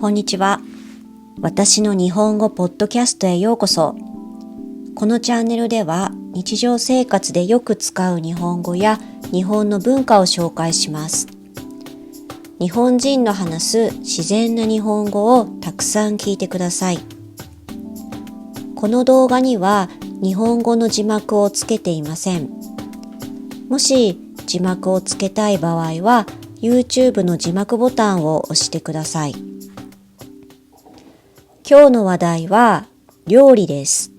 こんにちは。私の日本語ポッドキャストへようこそ。このチャンネルでは日常生活でよく使う日本語や日本の文化を紹介します。日本人の話す自然な日本語をたくさん聞いてください。この動画には日本語の字幕をつけていません。もし字幕をつけたい場合は YouTube の字幕ボタンを押してください。今日の話題は料理です。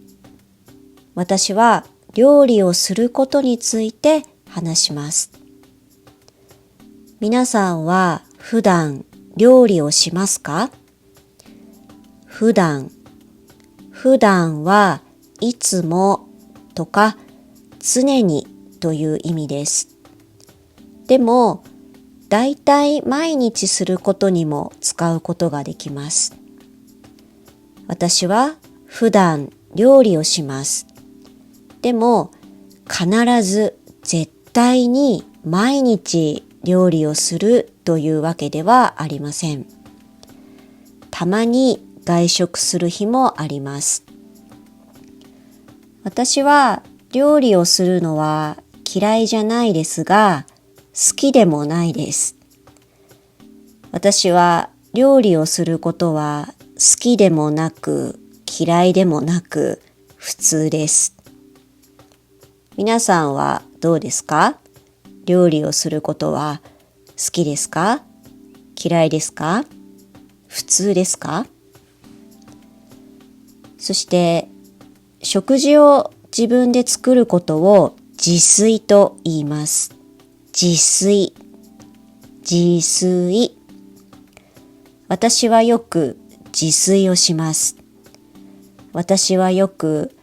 私は料理をすることについて話します。皆さんは普段料理をしますか？普段はいつもとか常にという意味です。でも、だいたい毎日することにも使うことができます。私は普段料理をします。でも必ず絶対に毎日料理をするというわけではありません。たまに外食する日もあります。私は料理をするのは嫌いじゃないですが、好きでもないです。私は料理をすることは好きでもなく嫌いでもなく普通です。皆さんはどうですか？料理をすることは好きですか？嫌いですか？普通ですか？そして食事を自分で作ることを自炊と言います。自炊。私はよく自炊をします。私はよく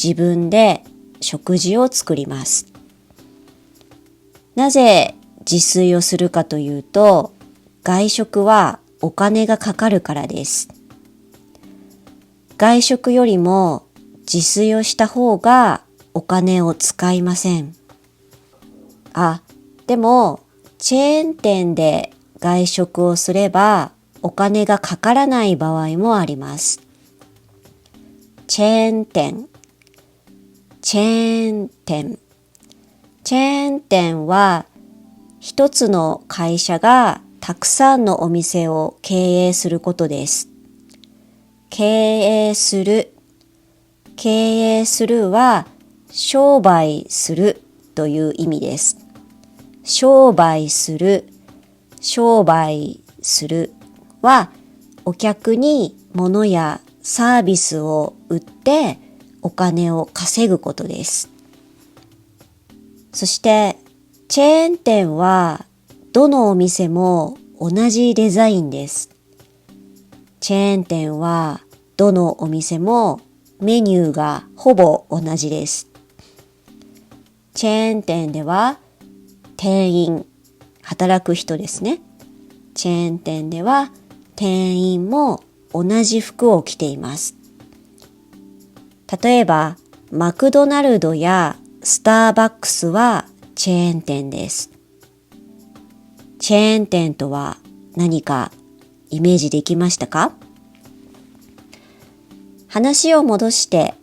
自分で食事を作ります。なぜ自炊をするかというと、外食はお金がかかるからです。外食よりも自炊をした方がお金を使いません。でもチェーン店で外食をすればお金がかからない場合もあります。チェーン店は一つの会社がたくさんのお店を経営することです。経営するは商売するという意味です。商売するはお客に物やサービスを売ってお金を稼ぐことです。そしてチェーン店はどのお店も同じデザインです。チェーン店はどのお店もメニューがほぼ同じです。チェーン店では店員、働く人ですね。チェーン店では店員も同じ服を着ています。例えば、マクドナルドやスターバックスはチェーン店です。チェーン店とは何かイメージできましたか？話を戻して、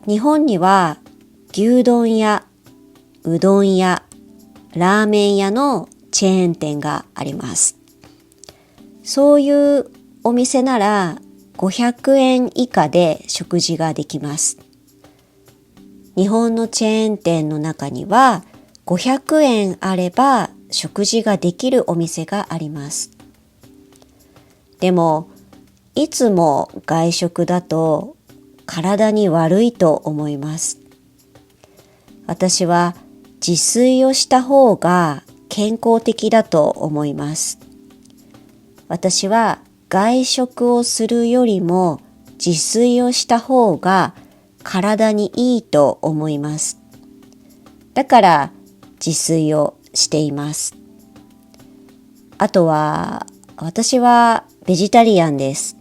日本には牛丼やうどんやラーメン屋のチェーン店があります。そういうお店なら500円以下で食事ができます。日本のチェーン店の中には500円あれば食事ができるお店があります。でも、いつも外食だと体に悪いと思います。私は自炊をした方が健康的だと思います。私は外食をするよりも自炊をした方が体にいいと思います。だから自炊をしています。あとは私はベジタリアンです。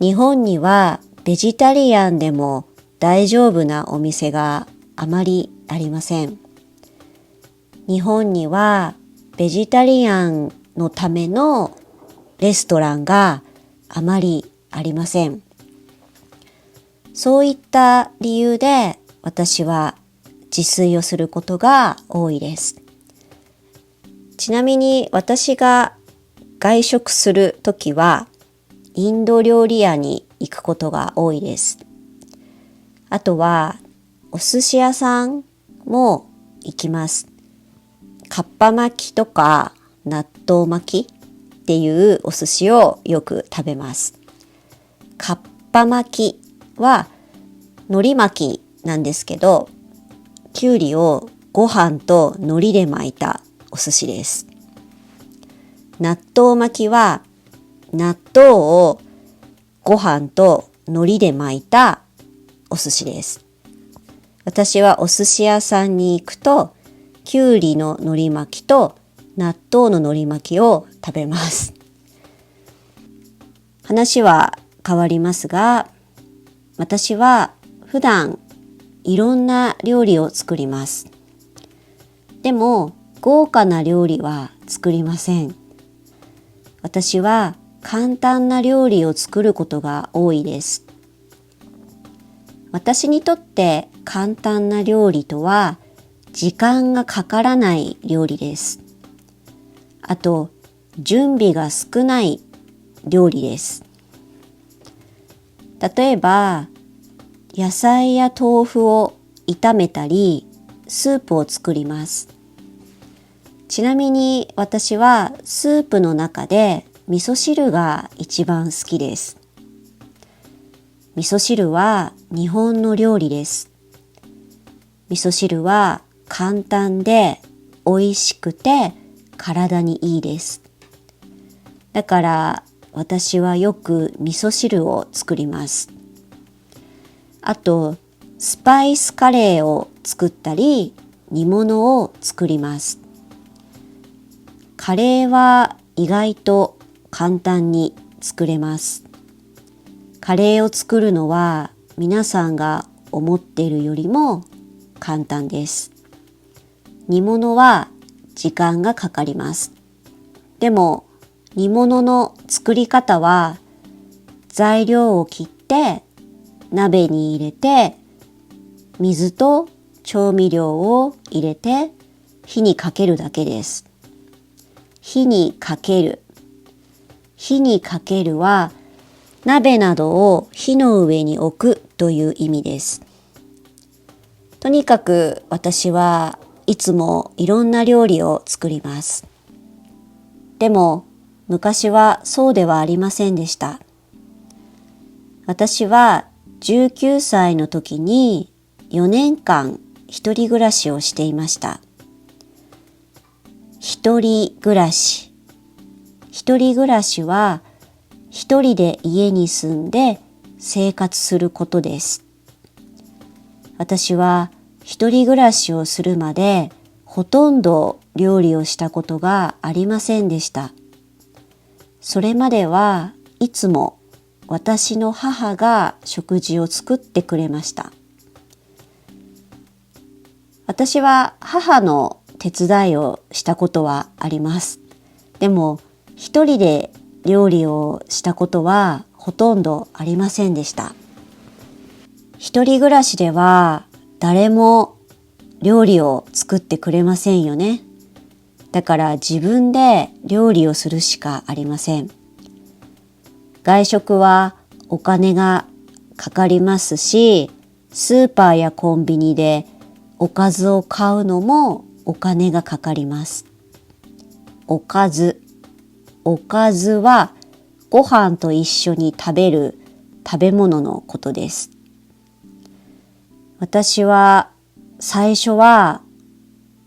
日本にはベジタリアンでも大丈夫なお店があまりありません。日本にはベジタリアンのためのレストランがあまりありません。そういった理由で私は自炊をすることが多いです。ちなみに私が外食するときはインド料理屋に行くことが多いです。あとはお寿司屋さんも行きます。かっぱ巻きとか納豆巻きっていうお寿司をよく食べます。かっぱ巻きは海苔巻きなんですけど、きゅうりをご飯と海苔で巻いたお寿司です。納豆巻きは納豆をご飯と海苔で巻いたお寿司です。私はお寿司屋さんに行くときゅうりの海苔巻きと納豆の海苔巻きを食べます。話は変わりますが、私は普段いろんな料理を作ります。でも豪華な料理は作りません。私は簡単な料理を作ることが多いです。私にとって簡単な料理とは時間がかからない料理です。あと準備が少ない料理です。例えば野菜や豆腐を炒めたりスープを作ります。ちなみに私はスープの中で味噌汁が一番好きです。味噌汁は日本の料理です。味噌汁は簡単で美味しくて体にいいです。だから私はよく味噌汁を作ります。あとスパイスカレーを作ったり煮物を作ります。カレーは意外と簡単に作れます。カレーを作るのは皆さんが思っているよりも簡単です。煮物は時間がかかります。でも煮物の作り方は材料を切って鍋に入れて水と調味料を入れて火にかけるだけです。火にかける。火にかけるは鍋などを火の上に置くという意味です。とにかく私はいつもいろんな料理を作ります。でも昔はそうではありませんでした。私は19歳の時に4年間一人暮らしをしていました。一人暮らし。一人暮らしは一人で家に住んで生活することです。私は一人暮らしをするまでほとんど料理をしたことがありませんでした。それまではいつも私の母が食事を作ってくれました。私は母の手伝いをしたことはあります。でも一人で料理をしたことはほとんどありませんでした。一人暮らしでは誰も料理を作ってくれませんよね。だから自分で料理をするしかありません。外食はお金がかかりますし、スーパーやコンビニでおかずを買うのもお金がかかります。おかずはご飯と一緒に食べる食べ物のことです。私は最初は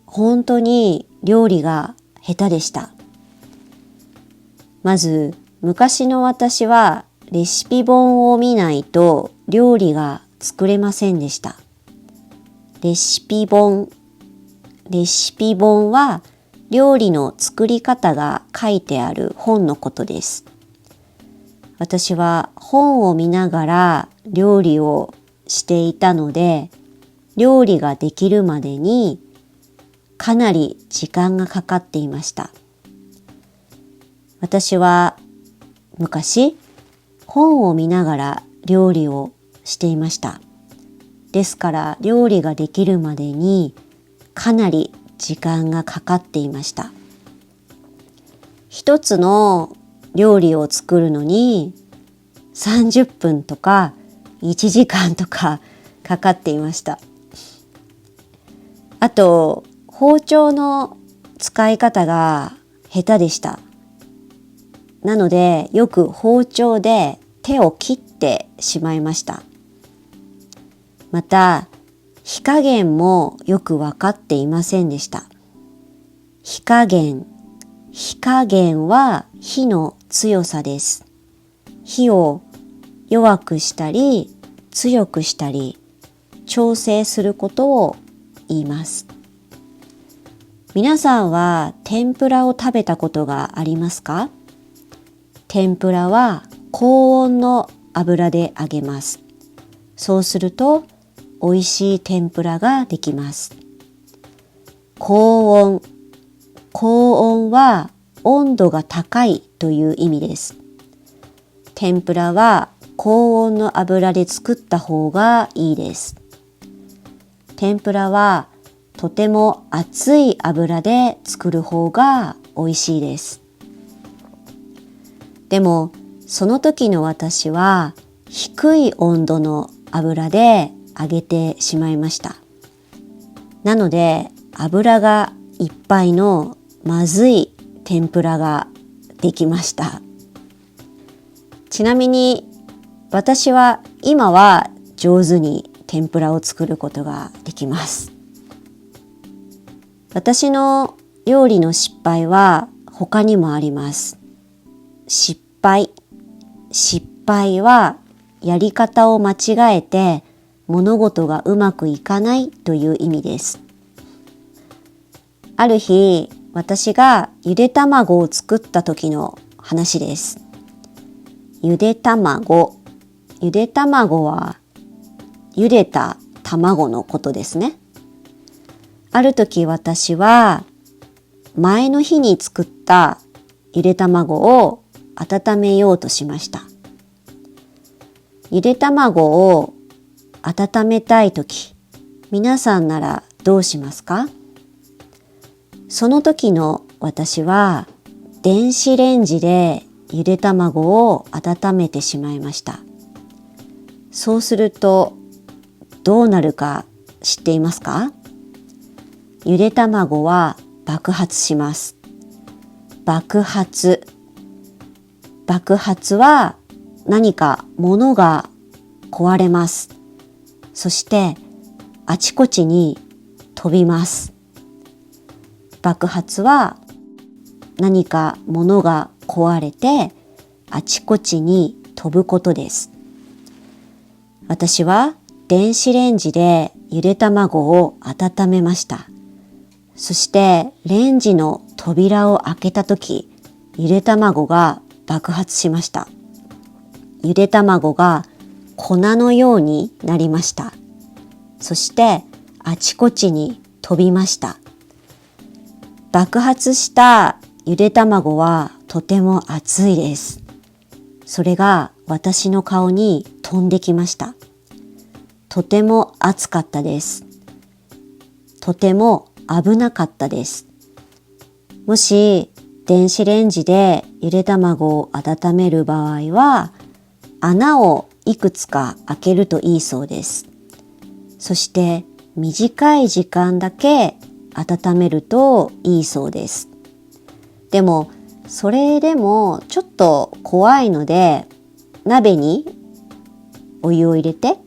本当に料理が下手でした。まず昔の私はレシピ本を見ないと料理が作れませんでした。レシピ本は料理の作り方が書いてある本のことです。私は本を見ながら料理をしていたので、料理ができるまでにかなり時間がかかっていました。私は昔、本を見ながら料理をしていました。ですから料理ができるまでにかなり時間がかかっていました。一つの料理を作るのに30分とか1時間とかかかっていました。あと、包丁の使い方が下手でした。なので、よく包丁で手を切ってしまいました。また、火加減もよく分かっていませんでした。火加減は火の強さです。火を弱くしたり強くしたり調整することを言います。皆さんは天ぷらを食べたことがありますか？天ぷらは高温の油で揚げます。そうすると美味しい天ぷらができます。高温は温度が高いという意味です。天ぷらは高温の油で作った方がいいです。天ぷらはとても熱い油で作る方が美味しいです。でもその時の私は低い温度の油で揚げてしまいました。なので油がいっぱいのまずい天ぷらができました。ちなみに私は今は上手に天ぷらを作ることができます。私の料理の失敗は他にもあります。失敗はやり方を間違えて物事がうまくいかないという意味です。ある日、私がゆで卵を作った時の話です。ゆで卵はゆでた卵のことですね。ある時私は前の日に作ったゆで卵を温めようとしました。ゆで卵を温めたいとき、皆さんならどうしますか？その時の私は電子レンジでゆで卵を温めてしまいました。そうするとどうなるか知っていますか？ゆで卵は爆発します。爆発は何か物が壊れます。そしてあちこちに飛びます。爆発は何か物が壊れてあちこちに飛ぶことです。私は電子レンジでゆで卵を温めました。そしてレンジの扉を開けたとき、ゆで卵が爆発しました。ゆで卵が粉のようになりました。そしてあちこちに飛びました。爆発したゆで卵はとても熱いです。それが私の顔に飛んできました。とても熱かったです。とても危なかったです。もし電子レンジでゆで卵を温める場合は、穴をいくつか開けるといいそうです。そして短い時間だけ温めるといいそうです。でもそれでもちょっと怖いので、鍋にお湯を入れて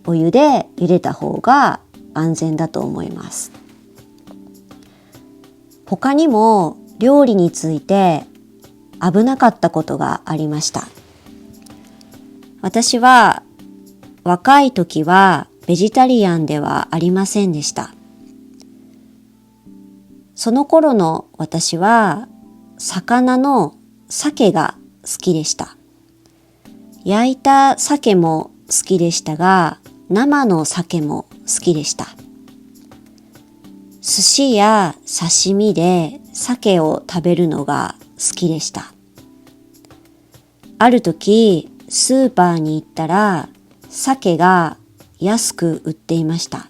お湯で茹でた方が安全だと思います。他にも料理について危なかったことがありました。私は若い時はベジタリアンではありませんでした。その頃の私は魚の鮭が好きでした。焼いた鮭も好きでしたが、生の鮭も好きでした。寿司や刺身で鮭を食べるのが好きでした。ある時、スーパーに行ったら、鮭が安く売っていました。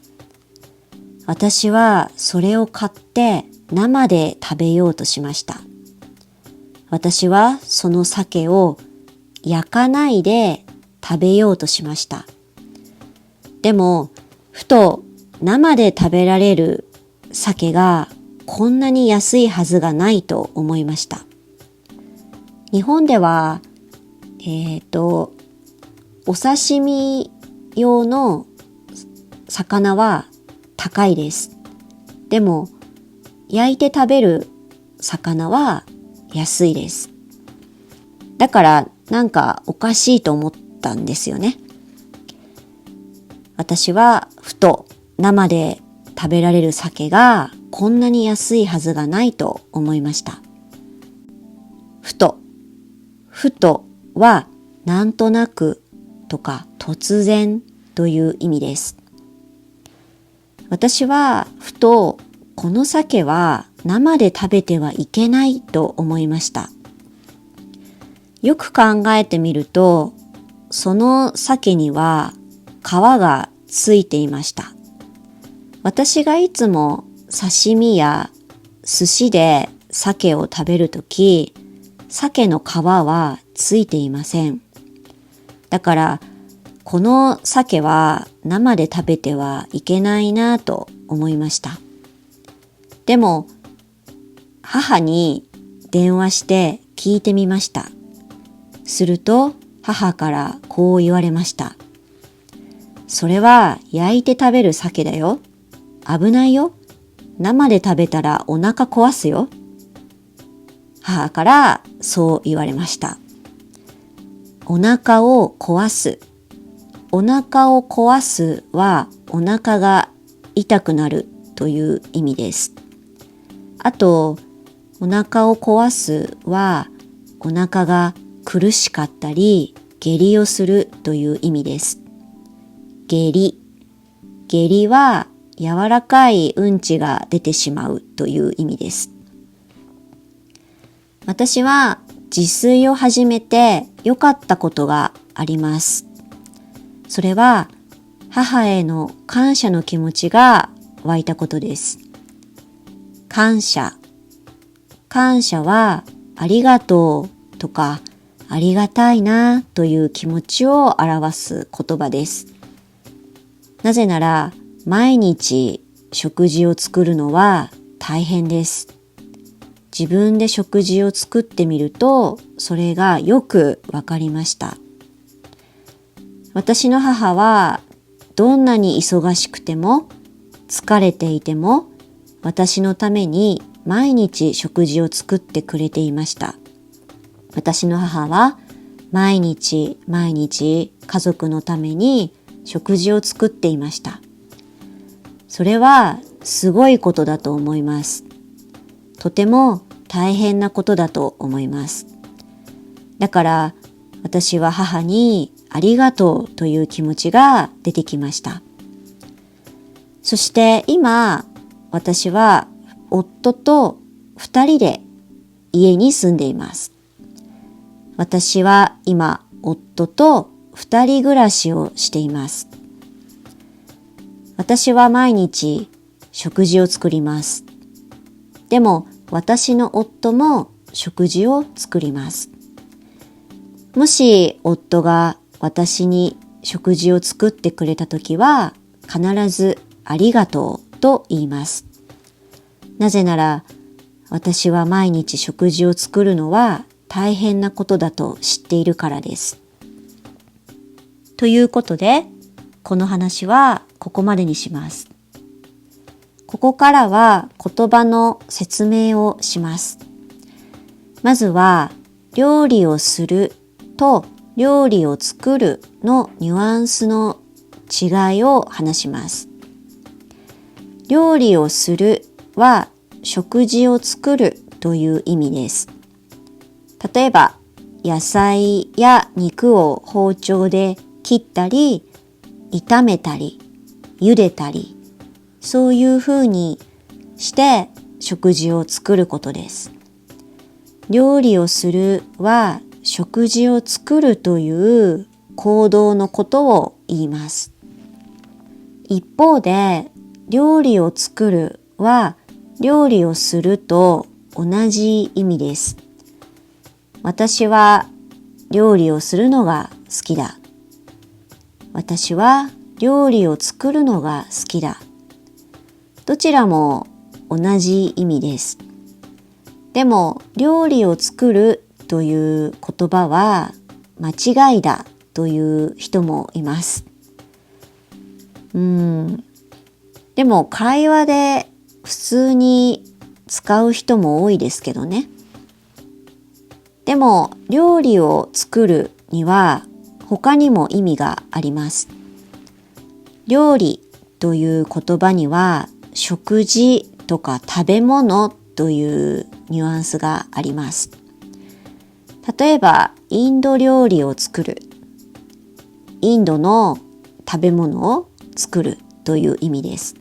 私はそれを買って生で食べようとしました。私はその鮭を焼かないで食べようとしました。でも、ふと生で食べられる鮭がこんなに安いはずがないと思いました。日本では、お刺身用の魚は高いです。でも、焼いて食べる魚は安いです。だからなんかおかしいと思ったんですよね。私はふと生で食べられる鮭がこんなに安いはずがないと思いました。ふとはなんとなくとか突然という意味です。私はふとこの鮭は生で食べてはいけないと思いました。よく考えてみると、その鮭には皮がついていました。私がいつも刺身や寿司で鮭を食べるとき、鮭の皮はついていません。だから、この鮭は生で食べてはいけないなと思いました。でも、母に電話して聞いてみました。すると、母からこう言われました。それは焼いて食べる鮭だよ。危ないよ。生で食べたらお腹壊すよ。母からそう言われました。お腹を壊す。お腹を壊すはお腹が痛くなるという意味です。あと、お腹を壊すはお腹が苦しかったり下痢をするという意味です。下痢は柔らかいうんちが出てしまうという意味です。私は自炊を始めて良かったことがあります。それは母への感謝の気持ちが湧いたことです。感謝はありがとうとかありがたいなという気持ちを表す言葉です。なぜなら毎日食事を作るのは大変です。自分で食事を作ってみるとそれがよくわかりました。私の母はどんなに忙しくても疲れていても私のために毎日食事を作ってくれていました。私の母は毎日家族のために食事を作っていました。それはすごいことだと思います。とても大変なことだと思います。だから私は母にありがとうという気持ちが出てきました。そして今私は夫と2人で家に住んでいます。私は今夫と2人暮らしをしています。私は毎日食事を作ります。でも私の夫も食事を作ります。もし夫が私に食事を作ってくれたときは必ずありがとうと言います。なぜなら私は毎日食事を作るのは大変なことだと知っているからです。ということでこの話はここまでにします。ここからは言葉の説明をします。まずは料理をすると料理を作るのニュアンスの違いを話します。料理をするは食事を作るという意味です。例えば野菜や肉を包丁で切ったり炒めたり茹でたりそういうふうにして食事を作ることです。料理をするは食事を作るという行動のことを言います。一方で、料理を作るは料理をすると同じ意味です。私は料理をするのが好きだ。私は料理を作るのが好きだ。どちらも同じ意味です。でも、料理を作るという言葉は間違いだという人もいます。でも会話で普通に使う人も多いですけどね。でも料理を作るには他にも意味があります。料理という言葉には食事とか食べ物というニュアンスがあります。例えばインド料理を作る、インドの食べ物を作るという意味です。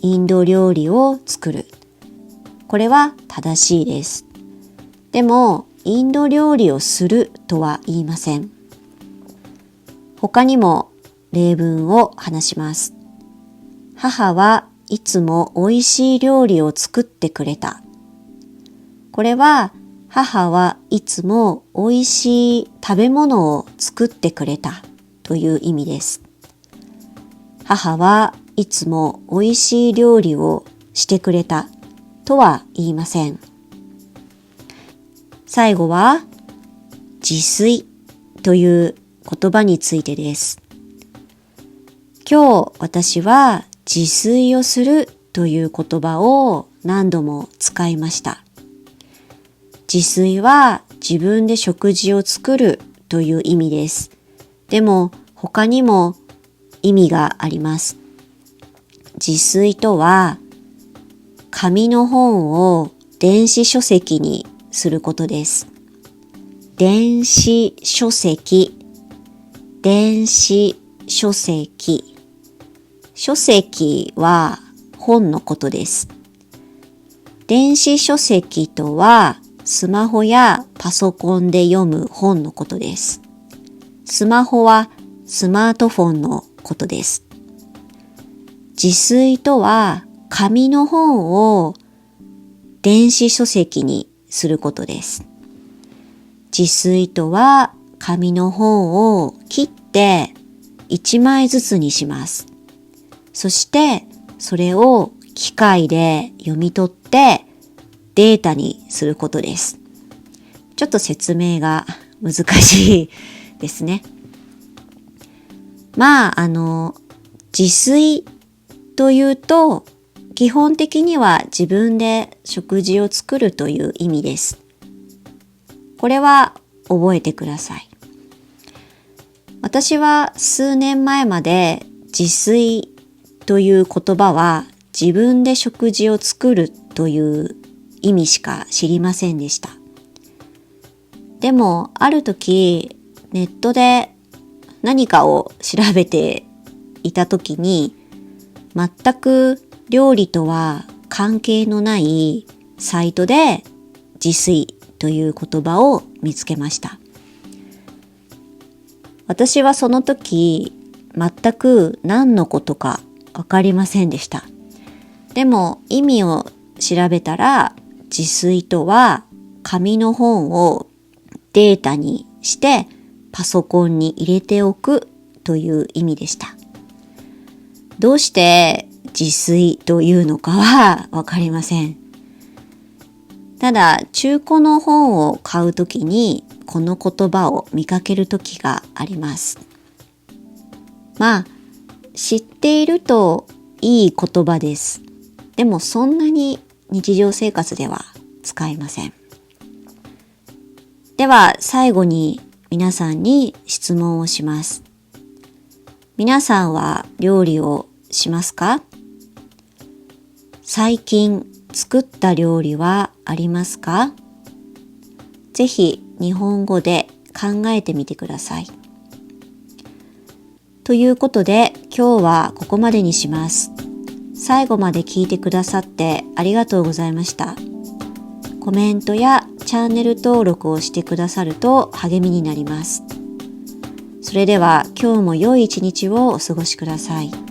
インド料理を作る。これは正しいです。でも、インド料理をするとは言いません。他にも例文を話します。母はいつも美味しい料理を作ってくれた。これは、母はいつも美味しい食べ物を作ってくれたという意味です。母はいつも美味しい料理をしてくれたとは言いません。最後は自炊という言葉についてです。今日私は自炊をするという言葉を何度も使いました。自炊は自分で食事を作るという意味です。でも他にも意味があります。自炊とは紙の本を電子書籍にすることです。電子書籍、電子書籍。書籍は本のことです。電子書籍とはスマホやパソコンで読む本のことです。スマホはスマートフォンのことです。自炊とは紙の本を電子書籍にすることです。自炊とは紙の本を切って1枚ずつにします。そしてそれを機械で読み取ってデータにすることです。ちょっと説明が難しいですね。自炊というと基本的には自分で食事を作るという意味です。これは覚えてください。私は数年前まで自炊という言葉は自分で食事を作るという意味しか知りませんでした。でもある時ネットで何かを調べていた時に全く料理とは関係のないサイトで自炊という言葉を見つけました。私はその時全く何のことかわかりませんでした。でも意味を調べたら自炊とは紙の本をデータにしてパソコンに入れておくという意味でした。どうして自炊というのかはわかりません。ただ中古の本を買うときにこの言葉を見かけるときがあります。知っているといい言葉です。でもそんなに日常生活では使いません。では最後に皆さんに質問をします。皆さんは料理をしますか？最近作った料理はありますか？ぜひ日本語で考えてみてください。ということで今日はここまでにします。最後まで聞いてくださってありがとうございました。コメントやチチャンネル登録をしてくださると励みになります。それでは今日も良い一日をお過ごしください。